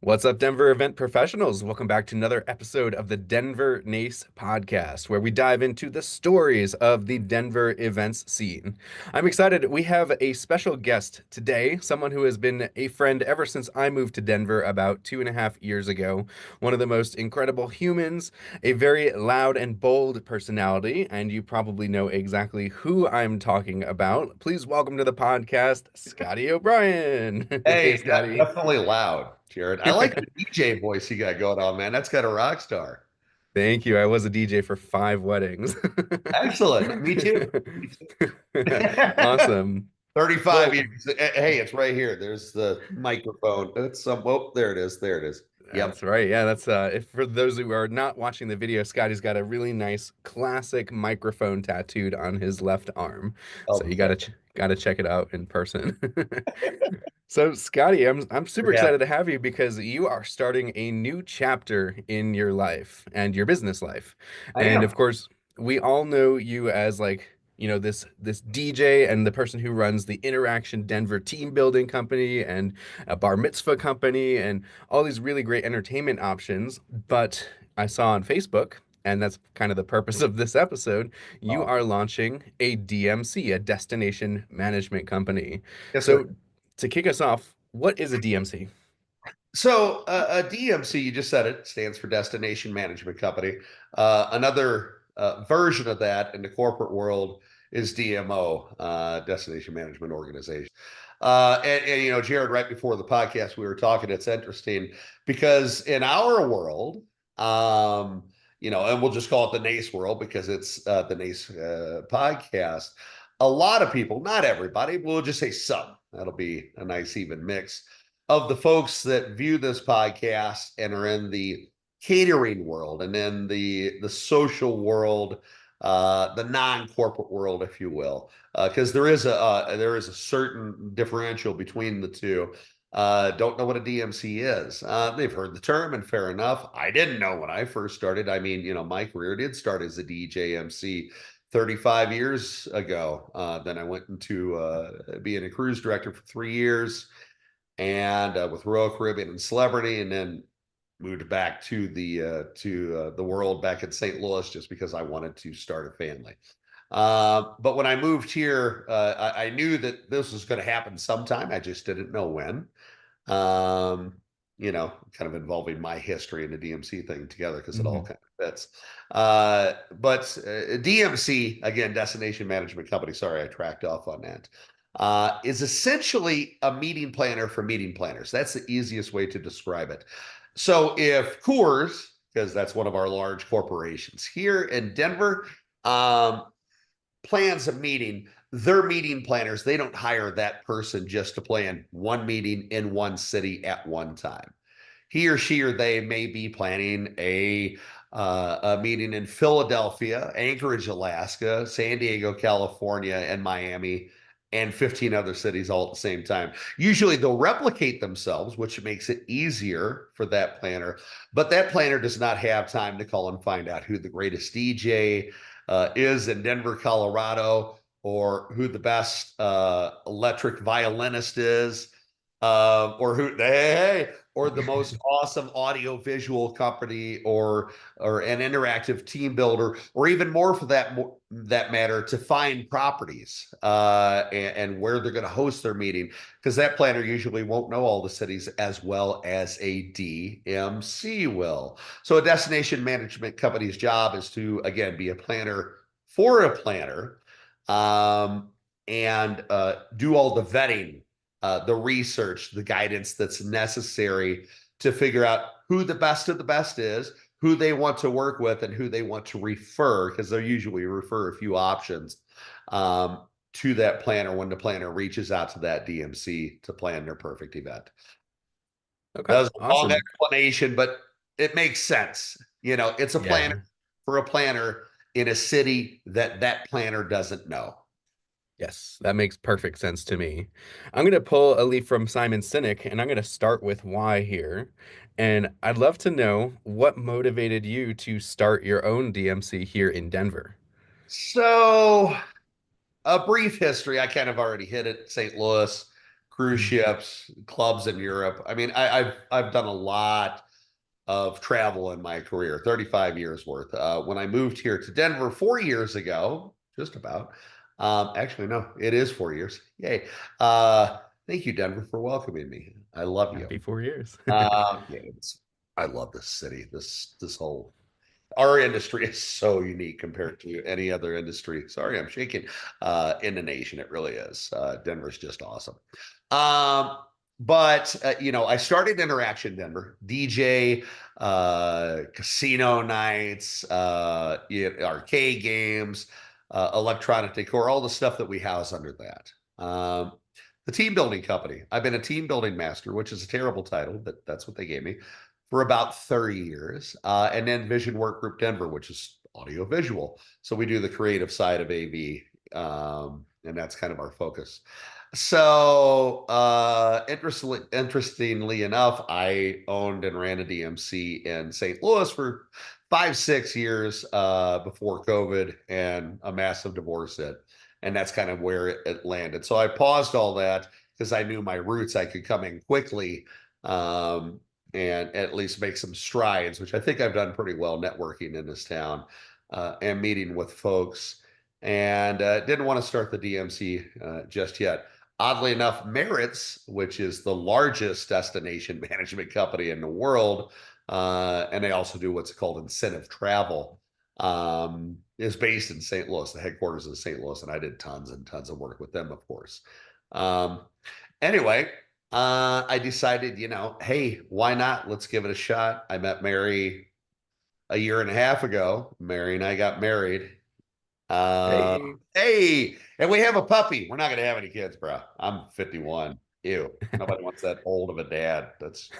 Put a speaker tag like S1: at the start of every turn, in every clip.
S1: What's up, Denver event professionals? Welcome back to another episode of the Denver NACE podcast, where we dive into the stories of the Denver events scene. I'm excited. We have a special guest today, someone who has been a friend ever since I moved to Denver about 2.5 years ago. One of the most incredible humans, a very loud and bold personality, and you probably know exactly who I'm talking about. Please welcome to the podcast, Scotty O'Brien. Hey,
S2: Hey,
S1: Scotty.
S2: definitely loud, Jared. I like the DJ voice you got going on, man. That's got a rock star.
S1: Thank you. I was a DJ for 5 weddings.
S2: Excellent. Me too. Me too.
S1: Awesome.
S2: 35
S1: Well,
S2: years. Hey, it's right here. There's the microphone. It's some, oh, there it is. There it is. Yep.
S1: that's right. Yeah, that's if for those who are not watching the video, Scotty's got a really nice classic microphone tattooed on his left arm. So
S2: Oh,
S1: you gotta check it out in person. So Scotty, I'm super
S2: yeah.
S1: excited to have you because you are starting a new chapter in your life and your business life.
S2: I
S1: And of
S2: am.
S1: course, we all know you as this DJ and the person who runs the Interaction Denver team building company and a bar mitzvah company and all these really great entertainment options. But I saw on Facebook, and that's kind of the purpose of this episode, you
S2: Oh,
S1: are launching a DMC, a destination management company.
S2: yes, sir.
S1: So to kick us off, what is a DMC?
S2: So a DMC, you just said it, stands for Destination Management Company. Another version of that in the corporate world is DMO, Destination Management Organization. And Jared, right before the podcast, we were talking. It's interesting because in our world, and we'll just call it the NACE world because it's the NACE podcast. A lot of people, not everybody, we'll just say some. That'll be a nice even mix of the folks that view this podcast and are in the catering world and in the social world, the non-corporate world, if you will, because there is a certain differential between the two. Don't know what a DMC is. They've heard the term, and fair enough. I didn't know when I first started. I mean, my career did start as a DJ MC 35 years ago. Then I went into being a cruise director for 3 years and with Royal Caribbean and Celebrity, and then moved back to the world back in St. Louis just because I wanted to start a family. But when I moved here, I knew that this was going to happen sometime. I just didn't know when. Um, kind of involving my history and the DMC thing together because it all
S1: Mhm.
S2: kind of fits. But DMC, again, Destination Management Company, sorry, I tracked off on that, is essentially a meeting planner for meeting planners. That's the easiest way to describe it. So if Coors, because that's one of our large corporations here in Denver, um, plans a meeting, they're meeting planners. They don't hire that person just to plan one meeting in one city at one time. He or she or they may be planning a meeting in Philadelphia, Anchorage, Alaska, San Diego, California, and Miami, and 15 other cities all at the same time. Usually they'll replicate themselves, which makes it easier for that planner. But that planner does not have time to call and find out who the greatest DJ is in Denver, Colorado, or who the best electric violinist is, or or the most awesome audio visual company, or an interactive team builder, or even more for that matter, to find properties and where they're going to host their meeting, because that planner usually won't know all the cities as well as a DMC will. So a destination management company's job is to, again, be a planner for a planner, um, and do all the vetting, the research, the guidance that's necessary to figure out who the best of the best is, who they want to work with, and who they want to refer, because they'll usually refer a few options to that planner when the planner reaches out to that DMC to plan their perfect event.
S1: Okay,
S2: That was a long
S1: awesome.
S2: explanation, but it makes sense. It's a planner
S1: Yeah.
S2: for a planner in a city that planner doesn't know.
S1: Yes, that makes perfect sense to me. I'm going to pull a leaf from Simon Sinek and I'm going to start with why here. And I'd love to know what motivated you to start your own DMC here in Denver.
S2: So, a brief history. I kind of already hit it. St. Louis, cruise ships, clubs in Europe. I mean, I've done a lot of travel in my career, 35 years worth. When I moved here to Denver 4 years ago, just about. Actually, no, it is 4 years. Yay. Thank you, Denver, for welcoming me. I love you.
S1: Happy 4 years.
S2: Yeah, I love this city. This whole our industry is so unique compared to any other industry. Sorry, I'm shaking. In the nation, it really is. Denver's just awesome. But I started Interaction Denver, DJ, casino nights, arcade games, electronic decor, all the stuff that we house under that. The team building company. I've been a team building master, which is a terrible title, but that's what they gave me for about 30 years. And then Vision Work Group Denver, which is audio visual. So we do the creative side of AV, and that's kind of our focus. So interestingly enough, I owned and ran a DMC in St. Louis for 5, 6 years before COVID and a massive divorce hit. And that's kind of where it landed. So I paused all that because I knew my roots. I could come in quickly and at least make some strides, which I think I've done pretty well networking in this town and meeting with folks. And didn't want to start the DMC just yet. Oddly enough, Merritt's, which is the largest destination management company in the world, and they also do what's called incentive travel, is based in St. Louis. The headquarters is St. Louis, and I did tons and tons of work with them, of course. Anyway, I decided, hey, why not? Let's give it a shot. I met Mary a year and a half ago. Mary and I got married.
S1: Hey.
S2: Hey, and we have a puppy. We're not going to have any kids, bro. I'm 51. Ew. Nobody wants that old of a dad. That's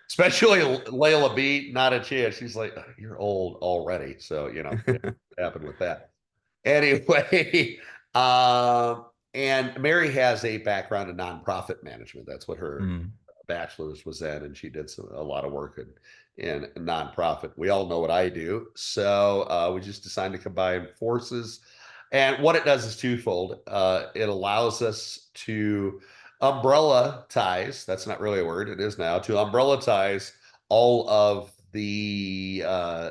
S2: especially Layla B, not a chance. She's like, you're old already. So, it happened with that. Anyway, and Mary has a background in nonprofit management. That's what her bachelor's was in, and she did a lot of work in nonprofit. We all know what I do, so we just decided to combine forces. And what it does is twofold. It allows us to umbrella ties. That's not really a word. It is now to umbrella ties all of the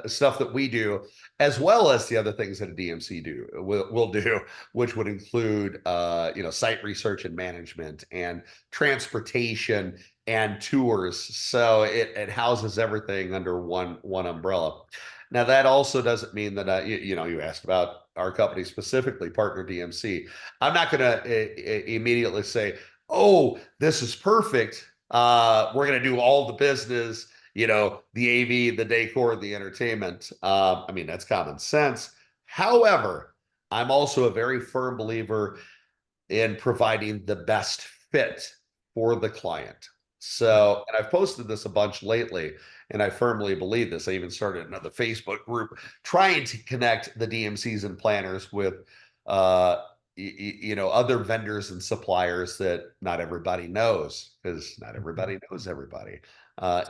S2: stuff that we do, as well as the other things that a DMC will do, which would include site research and management and transportation and tours. So it houses everything under one umbrella. Now that also doesn't mean that you asked about our company specifically, Partner DMC. I'm not going to immediately say, oh, this is perfect. We're going to do all the business, the AV, the decor, the entertainment. I mean, that's common sense. However, I'm also a very firm believer in providing the best fit for the client. So, and I've posted this a bunch lately, and I firmly believe this. I even started another Facebook group trying to connect the DMCs and planners with other vendors and suppliers that not everybody knows, because not everybody knows everybody. Our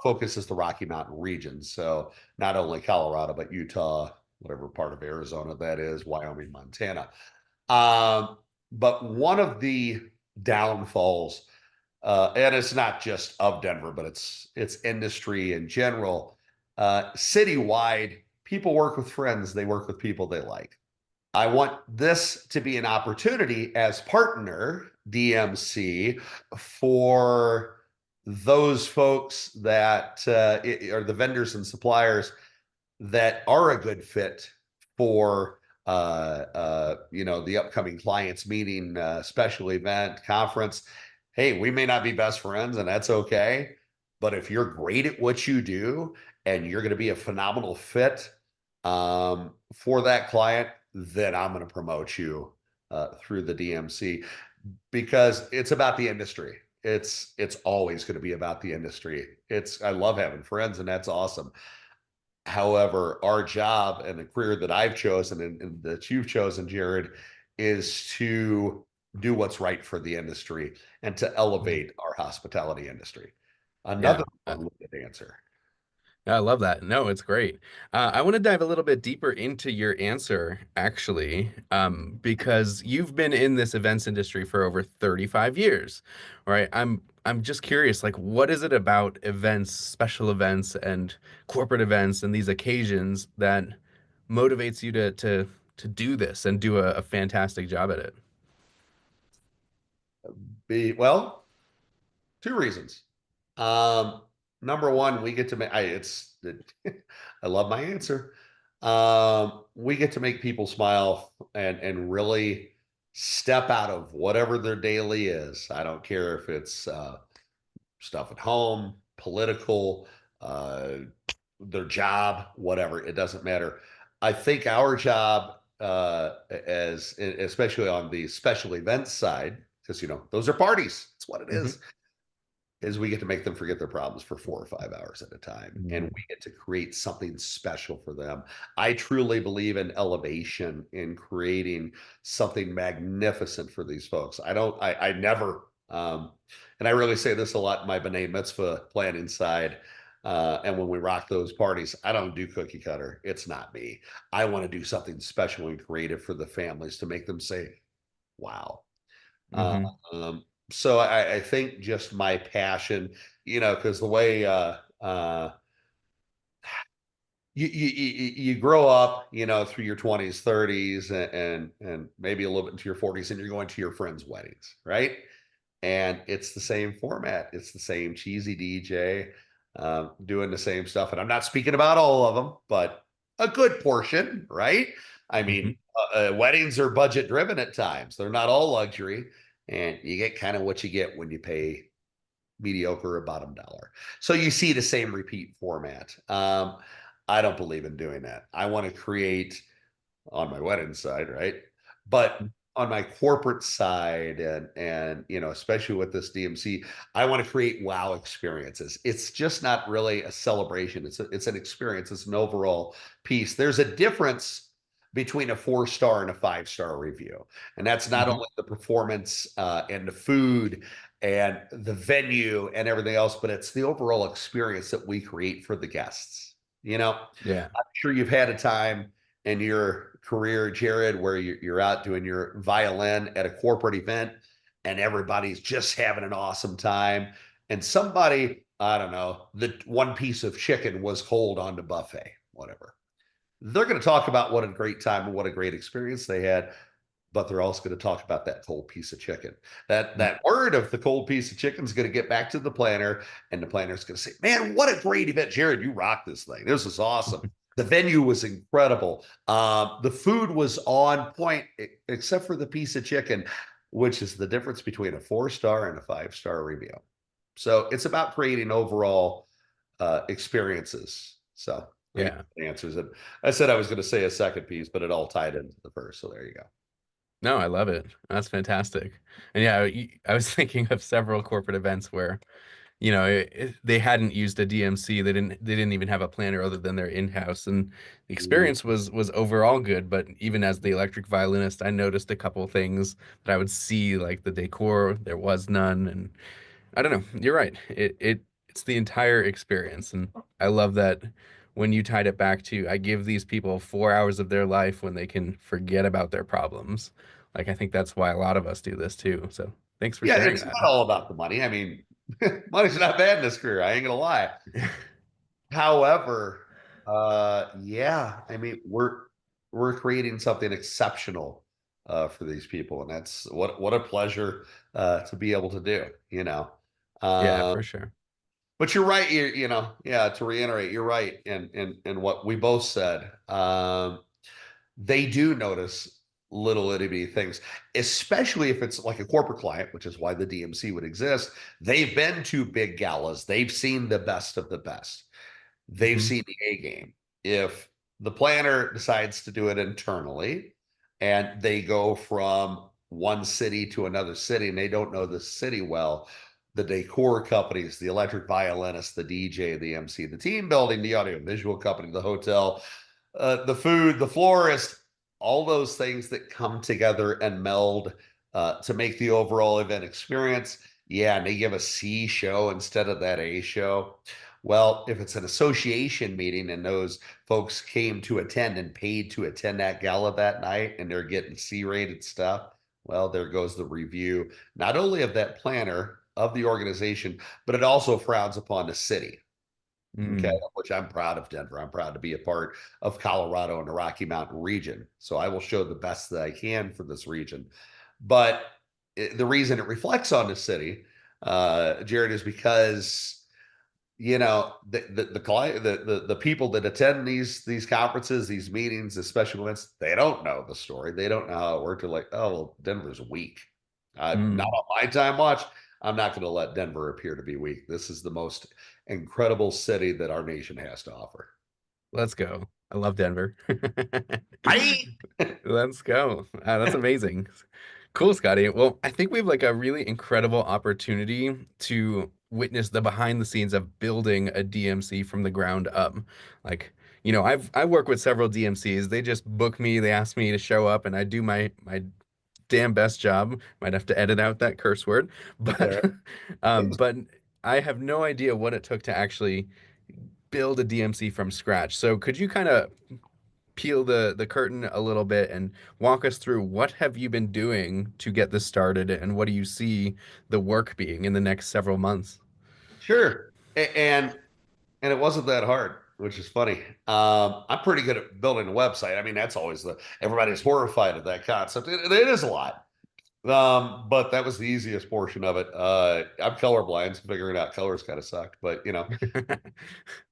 S2: focus is the Rocky Mountain region. So not only Colorado, but Utah, whatever part of Arizona that is, Wyoming, Montana. But one of the downfalls, and it's not just of Denver, but it's industry in general, citywide, people work with friends, they work with people they like. I want this to be an opportunity as partner DMC for those folks that are the vendors and suppliers that are a good fit for the upcoming clients meeting, special event, conference. Hey, we may not be best friends, and that's okay. But if you're great at what you do and you're going to be a phenomenal fit for that client, then I'm going to promote you through the DMC, because it's about the industry. It's always going to be about the industry. I love having friends, and that's awesome. However, our job and the career that I've chosen and that you've chosen, Jared, is to do what's right for the industry and to elevate our hospitality industry. Another long-winded answer.
S1: I love that. No, it's great. I want to dive a little bit deeper into your answer, actually, because you've been in this events industry for over 35 years, right? I'm just curious, like, what is it about events, special events, and corporate events, and these occasions that motivates you to do this and do a fantastic job at it?
S2: Well, two reasons. Um, Number one, we get to make I love my answer. We get to make people smile and really step out of whatever their daily is. I don't care if it's stuff at home, political, uh, their job, whatever. It doesn't matter. I think our job, especially on the special events side, because those are parties. That's what it
S1: Hmm.
S2: is we get to make them forget their problems for 4 or 5 hours at a time. And
S1: Hmm.
S2: we get to create something special for them. I truly believe in elevation, in creating something magnificent for these folks. I never, and I really say this a lot in my B'nai Mitzvah planning side. And when we rock those parties, I don't do cookie cutter. It's not me. I want to do something special and creative for the families to make them say, wow. Uh,
S1: Hmm.
S2: so I think just my passion, because the way you grow up, through your 20s, 30s, and maybe a little bit into your 40s, and you're going to your friends' weddings, right? And it's the same format. It's the same cheesy DJ doing the same stuff. And I'm not speaking about all of them, but a good portion, right? I
S1: Hmm.
S2: mean, weddings are budget driven at times. They're not all luxury, and you get kind of what you get when you pay mediocre or bottom dollar. So you see the same repeat format. I don't believe in doing that. I want to create on my wedding side, right? But on my corporate side and especially with this DMC, I want to create wow experiences. It's just not really a celebration. It's an experience. It's an overall piece. There's a difference between a 4-star and a 5-star review. And that's not
S1: Hmm.
S2: only the performance and the food and the venue and everything else, but it's the overall experience that we create for the guests.
S1: Yeah.
S2: I'm sure you've had a time in your career, Jared, where you're out doing your violin at a corporate event and everybody's just having an awesome time. And somebody, I don't know, the one piece of chicken was cold on the buffet, whatever. They're going to talk about what a great time and what a great experience they had, but they're also going to talk about that cold piece of chicken. That word of the cold piece of chicken is going to get back to the planner, and the planner is going to say, "Man, what a great event, Jared! You rocked this thing. This was awesome. The venue was incredible. The food was on point, except for the piece of chicken, which is the difference between a 4-star and a 5-star review. So it's about creating overall experiences. So I think
S1: Yeah.
S2: the answers it. I said I was going to say a second piece, but it all tied into the first. So there you go.
S1: No, I love it. That's fantastic. And yeah, I was thinking of several corporate events where, they hadn't used a DMC. They didn't even have a planner other than their in-house, and the
S2: Mm.
S1: experience was overall good. But even as the electric violinist, I noticed a couple things that I would see, like the decor, there was none, and I don't know. You're right. It's the entire experience, and I love that when you tied it back to I give these people 4 hours of their life when they can forget about their problems. Like I think that's why a lot of us do this too. So thanks for
S2: Yeah,
S1: sharing
S2: it's
S1: that.
S2: not all about the money. I mean, money's not bad in this career. I ain't gonna lie. However, yeah, I mean, we're creating something exceptional for these people, and that's what a pleasure to be able to do.
S1: Yeah,
S2: Uh,
S1: for sure.
S2: but you're right. Yeah. To reiterate, you're right in what we both said. They do notice little itty bitty things, especially if it's like a corporate client, which is why the DMC would exist. They've been to big galas. They've seen the best of the best. They've
S1: Hmm.
S2: seen the A game. If the planner decides to do it internally and they go from one city to another city and they don't know the city well, the decor companies, the electric violinist, the DJ, the MC, the team building, the audio visual company, the hotel, the food, the florist, all those things that come together and meld to make the overall event experience. Yeah, and they give a C show instead of that A show. Well, if it's an association meeting and those folks came to attend and paid to attend that gala that night and they're getting C-rated stuff, well, there goes the review, not only of that planner of the organization, but it also frowns upon the city. Okay,
S1: Mm,
S2: which I'm proud of Denver. I'm proud to be a part of Colorado and the Rocky Mountain region. So I will show the best that I can for this region. But the reason it reflects on the city, Jared, is because the client, the people that attend these conferences, these meetings, the special events, they don't know the story. They don't know how it worked. They're like, oh, well, Denver's weak. Not
S1: mm.
S2: on my time watch. I'm not going to let Denver appear to be weak. This is the most incredible city that our nation has to offer.
S1: Let's go. I love Denver.
S2: I
S1: Let's go. That's amazing. Cool, Scotty. Well, I think we have like a really incredible opportunity to witness the behind the scenes of building a DMC from the ground up. Like, I work with several DMCs. They just book me, they ask me to show up, and I do my damn best job. Might have to edit out that curse word, but
S2: there.
S1: but I have no idea what it took to actually build a DMC from scratch. So could you kind of peel the curtain a little bit and walk us through what have you been doing to get this started and what do you see the work being in the next several months?
S2: Sure. And it wasn't that hard, which is funny. I'm pretty good at building a website. I mean, that's always everybody's horrified of that concept. It is a lot. But that was the easiest portion of it. I'm colorblind, so figuring out colors kind of sucked. But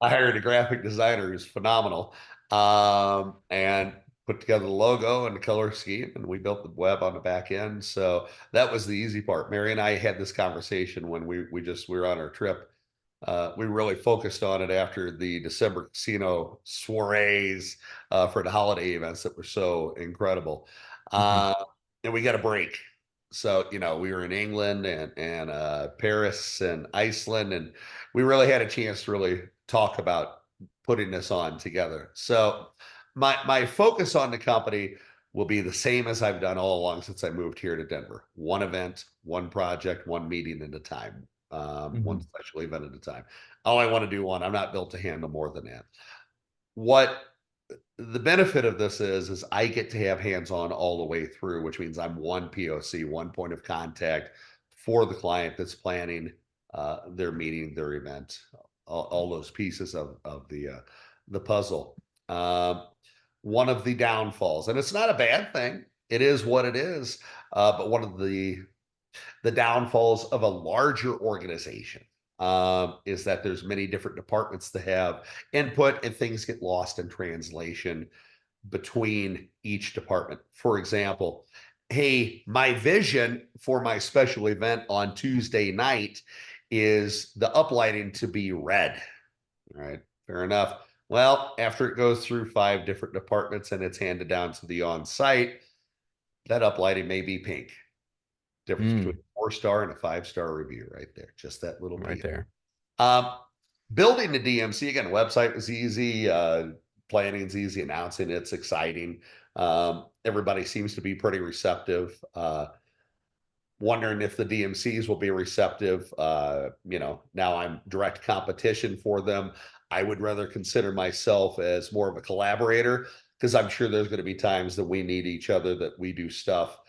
S2: I hired a graphic designer who's phenomenal, and put together the logo and the color scheme, and we built the web on the back end. So that was the easy part. Mary and I had this conversation when we were on our trip. We really focused on it after the December casino soirees for the holiday events that were so incredible.
S1: Mhm,
S2: Uh, and we got a break. So, we were in England and Paris and Iceland, and we really had a chance to really talk about putting this on together. So, my focus on the company will be the same as I've done all along since I moved here to Denver. One event, one project, one meeting at a time, one
S1: mhm,
S2: special event at a time. I only want to do one. I'm not built to handle more than that. What the benefit of this is I get to have hands-on all the way through, which means I'm one POC, one point of contact for the client that's planning their meeting, their event, all those pieces of the puzzle. One of the downfalls, and it's not a bad thing. It is what it is. But one of the downfalls of a larger organization is that there's many different departments to have input and things get lost in translation between each department. For example, hey, my vision for my special event on Tuesday night is the uplighting to be red. All right, fair enough. Well, after it goes through 5 different departments and it's handed down to the on site, that uplighting may be pink. Difference between
S1: mm,
S2: a 4-star and a 5-star review right there. Just that little
S1: right
S2: deal.
S1: there.
S2: Um, Building the DMC, again, website was easy. Planning's easy. Announcing it's exciting. Everybody seems to be pretty receptive. Wondering if the DMCs will be receptive. Now I'm direct competition for them. I would rather consider myself as more of a collaborator because I'm sure there's going to be times that we need each other, that we do stuff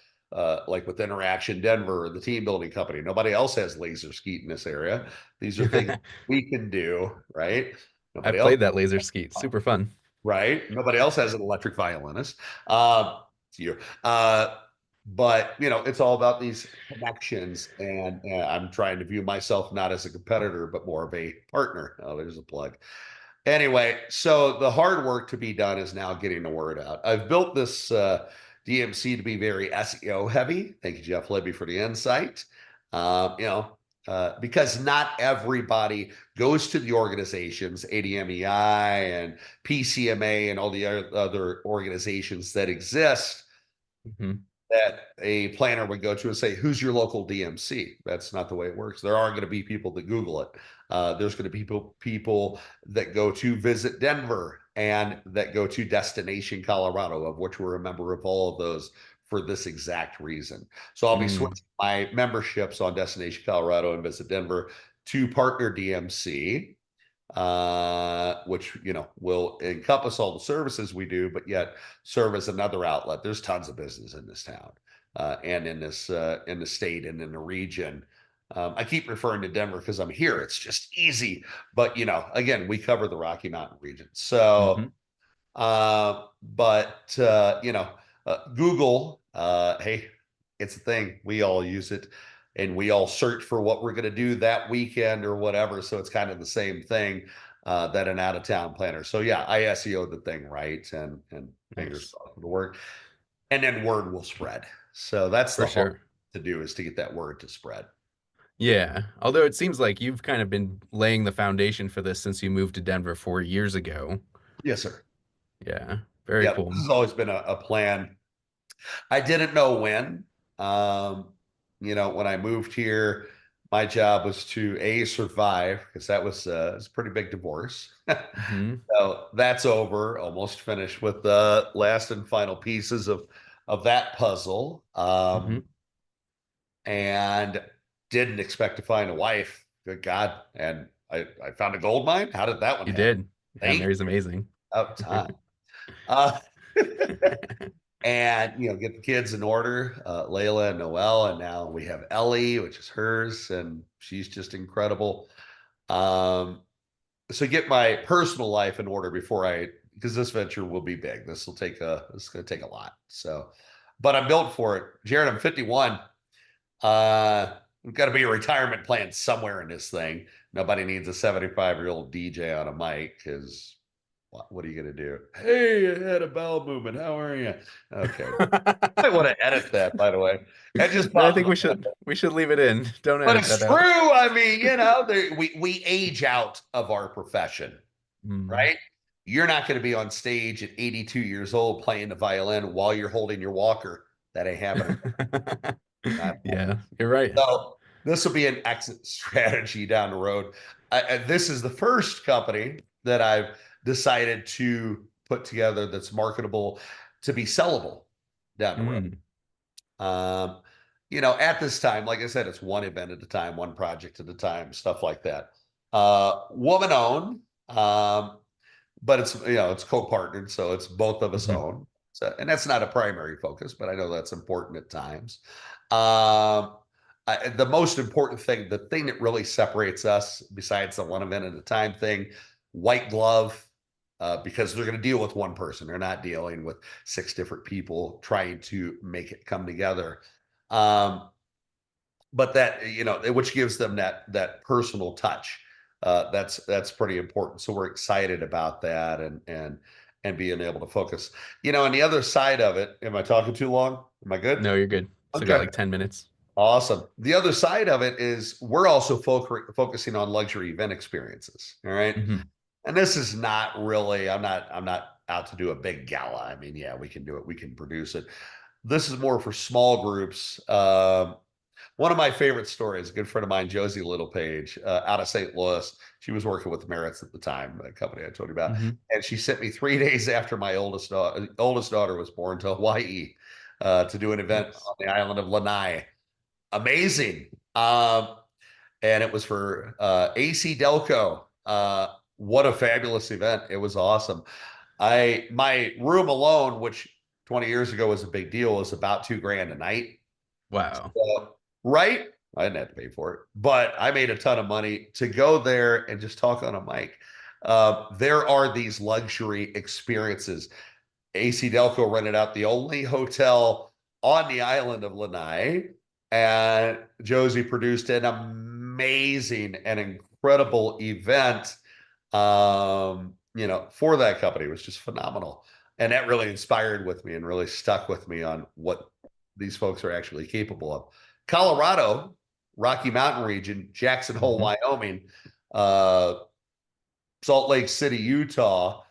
S2: like with Interaction Denver, the team building company. Nobody else has laser skeet in this area. These are things we can do, right? Nobody
S1: I've
S2: else,
S1: played that laser skeet. Super fun.
S2: right? Nobody else has an electric violinist. It's you. But it's all about these connections, and I'm trying to view myself not as a competitor, but more of a partner. Oh, there's a plug. Anyway, so the hard work to be done is now getting the word out. I've built this DMC to be very SEO heavy. Thank you, Jeff Libby, for the insight. Because not everybody goes to the organizations, ADMEI and PCMA and all the other organizations that exist,
S1: Mhm,
S2: that a planner would go to and say, who's your local DMC? That's not the way it works. There are going to be people that Google it. There's going to be people that go to visit Denver and that go to Destination Colorado, of which we're a member of all of those for this exact reason. So I'll be
S1: mm,
S2: switching my memberships on Destination Colorado and Visit Denver to Partner DMC. which, will encompass all the services we do, but yet serve as another outlet. There's tons of business in this town, and in the state and in the region. I keep referring to Denver because I'm here. It's just easy. But, again, we cover the Rocky Mountain region.
S1: Hmm.
S2: So, but Google, hey, it's a thing. We all use it, and we all search for what we're going to do that weekend or whatever. So it's kind of the same thing that an out of town planner. So yeah, I SEO the thing right, and fingers
S1: Nice.
S2: crossed it'll work, and then word will spread. So that's
S1: For
S2: the hard
S1: sure.
S2: to do, is to get that word to spread.
S1: Yeah. Although it seems like you've kind of been laying the foundation for this since you moved to Denver 4 years ago.
S2: Yes, sir.
S1: Yeah. Very
S2: Yeah, this
S1: cool.
S2: has always been a plan. I didn't know when. Um, when I moved here, my job was to survive, because that was a pretty big divorce.
S1: Hmm.
S2: So that's over, almost finished with the last and final pieces of that puzzle.
S1: Hmm.
S2: And didn't expect to find a wife. Good God. And I found a gold mine. How did that one
S1: You
S2: happen?
S1: did. Yeah,
S2: Thank
S1: Mary's
S2: you.
S1: amazing.
S2: About time. Uh, and get the kids in order, Layla and Noelle, and now we have Ellie, which is hers, and she's just incredible. Um, so get my personal life in order before because this venture will be big. This is going to take a lot. So, but I'm built for it. Jared, I'm 51. We've got to be a retirement plan somewhere in this thing. Nobody needs a 75-year-old DJ on a mic, because what are you going to do? Hey, I had a bowel movement. How are you? Okay. I want to edit that, by the way. That just
S1: No, I
S2: popped
S1: think
S2: up.
S1: we should leave it in. Don't
S2: But
S1: edit
S2: it's
S1: that out.
S2: true. I mean, we age out of our profession,
S1: Mm.
S2: right? You're not going to be on stage at 82 years old playing the violin while you're holding your walker. That ain't happening. Not
S1: Yeah, you're right.
S2: So this will be an exit strategy down the road. This is the first company that I've decided to put together that's marketable to be sellable down the road.
S1: Mm.
S2: At this time, like I said, it's one event at a time, one project at a time, stuff like that. Woman owned, but it's co-partnered, so it's both of us
S1: Hmm.
S2: own. So, and that's not a primary focus, but I know that's important at times. Um, the most important thing, the thing that really separates us, besides the one event at a time thing, white glove, because they're going to deal with one person. They're not dealing with six different people trying to make it come together. Um, but that, which gives them that personal touch. That's pretty important. So we're excited about that, and being able to focus. On the other side of it, am I talking too long? Am I good?
S1: No, you're good. Still got
S2: Okay.
S1: like 10 minutes.
S2: Awesome. The other side of it is we're also focusing on luxury event experiences. All right.
S1: Hmm.
S2: And this is not really, I'm not out to do a big gala. I mean, yeah, we can do it. We can produce it. This is more for small groups. One of my favorite stories, a good friend of mine, Josie Littlepage, out of St. Louis. She was working with Merritt's at the time, the company I told you about.
S1: Hmm.
S2: And she sent me 3 days after my oldest daughter was born to Hawaii, to do an event
S1: Nice.
S2: on the island of Lanai. Amazing. And it was for AC Delco. What a fabulous event. It was awesome. My room alone, which 20 years ago was a big deal, was about $2,000 a night.
S1: Wow.
S2: Right? I didn't have to pay for it, but I made a ton of money to go there and just talk on a mic. There are these luxury experiences. AC Delco rented out the only hotel on the island of Lanai, and Josie produced an amazing and incredible event, for that company. It was just phenomenal. And that really inspired with me and really stuck with me on what these folks are actually capable of. Colorado, Rocky Mountain region, Jackson Hole,
S1: Hmm.
S2: Wyoming, uh, Salt Lake City, Utah,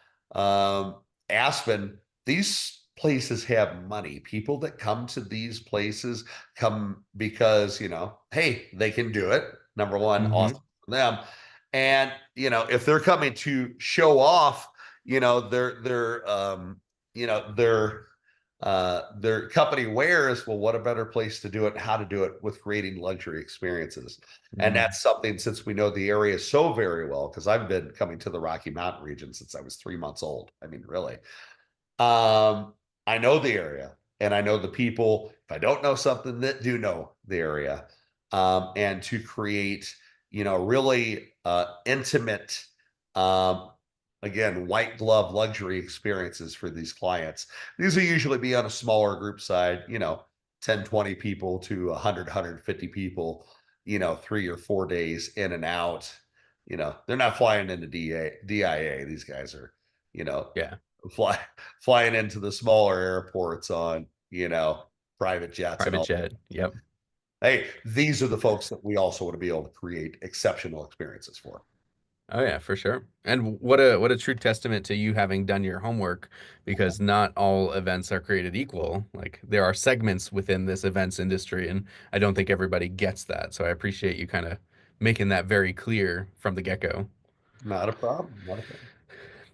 S2: Aspen, these places have money. People that come to these places come because, hey, they can do it. Number one,
S1: Hmm.
S2: awesome for them. And, if they're coming to show off, their their company wears, well, what a better place to do it, and how to do it with creating luxury experiences. And
S1: Mm.
S2: that's something, since we know the area so very well, because I've been coming to the Rocky Mountain region since I was 3 months old. I mean, really. I know the area and I know the people, if I don't know something, that do know the area. And to create, really intimate, um, again, white glove luxury experiences for these clients. These will usually be on a smaller group side, 10, 20 people to 100, 150 people, 3 or 4 days in and out. They're not flying into DIA. These guys are, you know,
S1: Yeah.
S2: fly, flying into the smaller airports on, private jets and
S1: Private
S2: all.
S1: jet. Yep.
S2: Hey, these are the folks that we also want to be able to create exceptional experiences for.
S1: Oh yeah, for sure. And what a true testament to you having done your homework, because not all events are created equal. Like there are segments within this events industry, and I don't think everybody gets that. So I appreciate you kind of making that very clear from the get-go.
S2: Not a problem. Not a problem.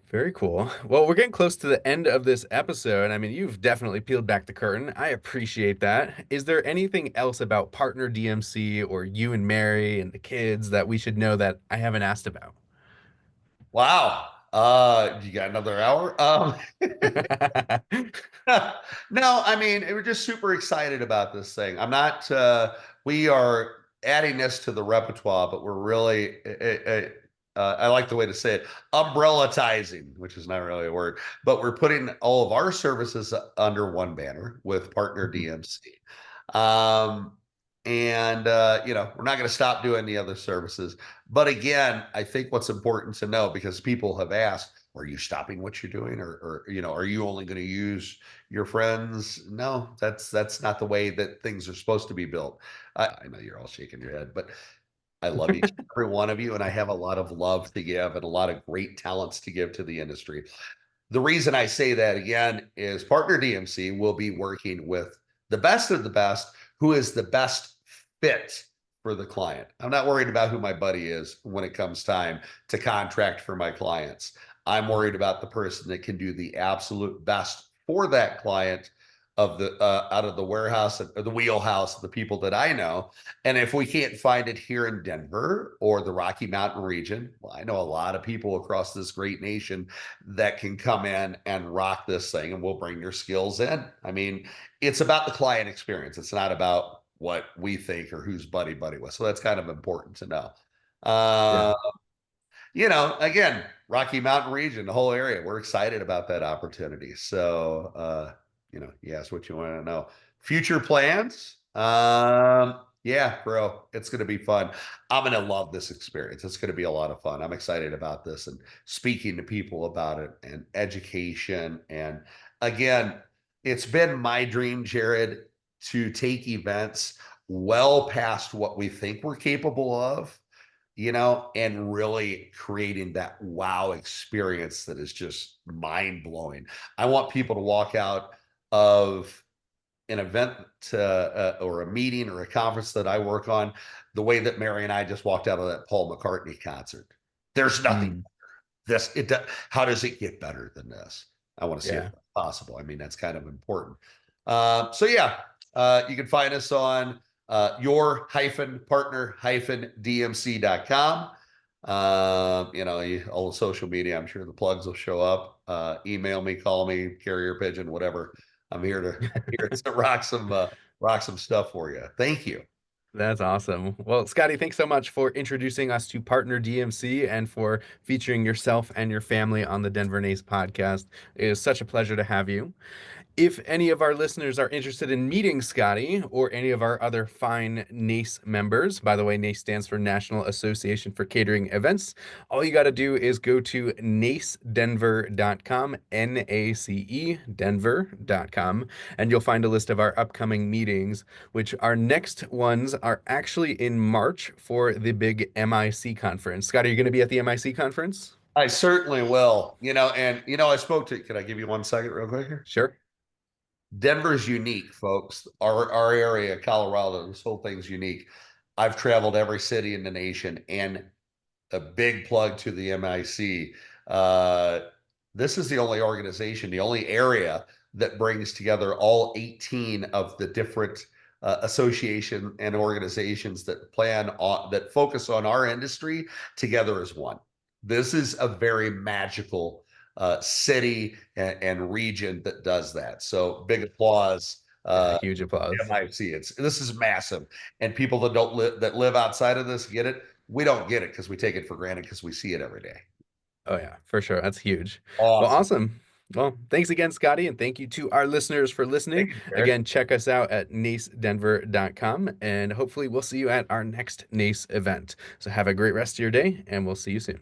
S1: Very cool. Well, we're getting close to the end of this episode. I mean, you've definitely peeled back the curtain. I appreciate that. Is there anything else about partner DMC or you and Mary and the kids that we should know that I haven't asked about?
S2: Wow. You got another hour? No, I mean, we're just super excited about this thing. I'm not, we are adding this to the repertoire, but we're really, I like the way to say it, umbrellaizing, which is not really a word, but we're putting all of our services under one banner with partner DMC. Um, and, we're not going to stop doing the other services. But again, I think what's important to know, because people have asked, are you stopping what you're doing, or are you only going to use your friends? No, that's not the way that things are supposed to be built. I know you're all shaking your head, but I love each and every one of you, and I have a lot of love to give and a lot of great talents to give to the industry. The reason I say that again is partner DMC will be working with the best of the best, who is the best fit for the client. I'm not worried about who my buddy is when it comes time to contract for my clients. I'm worried about the person that can do the absolute best for that client, of the out of the warehouse or the wheelhouse of the people that I know. And if we can't find it here in Denver or the Rocky Mountain region, well, I know a lot of people across this great nation that can come in and rock this thing, and we'll bring your skills in. I mean, it's about the client experience. It's not about what we think or who's buddy was. So that's kind of important to know.
S1: Yeah.
S2: Uh, again, Rocky Mountain region, the whole area, we're excited about that opportunity. So, you asked what you want to know. Future plans? Yeah, bro, it's going to be fun. I'm going to love this experience. It's going to be a lot of fun. I'm excited about this and speaking to people about it and education. And again, it's been my dream, Jared, to take events well past what we think we're capable of, and really creating that wow experience that is just mind blowing. I want people to walk out of an event or a meeting or a conference that I work on the way that Mary and I just walked out of that Paul McCartney concert. There's nothing
S1: Mm,
S2: how does it get better than this? I want to see if
S1: yeah.
S2: that's possible. I mean, that's kind of important. So yeah, you can find us on your partner DMC.com. All the social media, I'm sure the plugs will show up. Email me, call me, carrier pigeon, whatever. I'm here to rock some stuff for you. Thank you.
S1: That's awesome. Well, Scotty, thanks so much for introducing us to Partner DMC and for featuring yourself and your family on the Denver Nace podcast. It is such a pleasure to have you. If any of our listeners are interested in meeting Scotty or any of our other fine NACE members, by the way, NACE stands for National Association for Catering Events, all you got to do is go to nacedenver.com, NACE Denver.com, and you'll find a list of our upcoming meetings, which our next ones are actually in March for the big MIC conference. Scotty, are you going to be at the MIC conference?
S2: I certainly will. I spoke to. Can I give you 1 second, real quick here?
S1: Sure.
S2: Denver's unique, folks. Our area, Colorado, this whole thing's unique. I've traveled every city in the nation, and a big plug to the MIC. This is the only organization, the only area that brings together all 18 of the different association and organizations that focus on our industry together as one. This is a very magical city and region that does that. So big applause.
S1: Yeah, huge applause.
S2: MIC. This is massive, and people that live outside of this get it. We don't get it because we take it for granted because we see it every day.
S1: Oh yeah, for sure. That's huge. Well,
S2: Awesome.
S1: awesome. Well, thanks again, Scotty, and thank you to our listeners for
S2: Thank
S1: listening.
S2: you, Jared.
S1: Again, check us out at nacedenver.com, and hopefully we'll see you at our next NACE event. So have a great rest of your day, and we'll see you soon.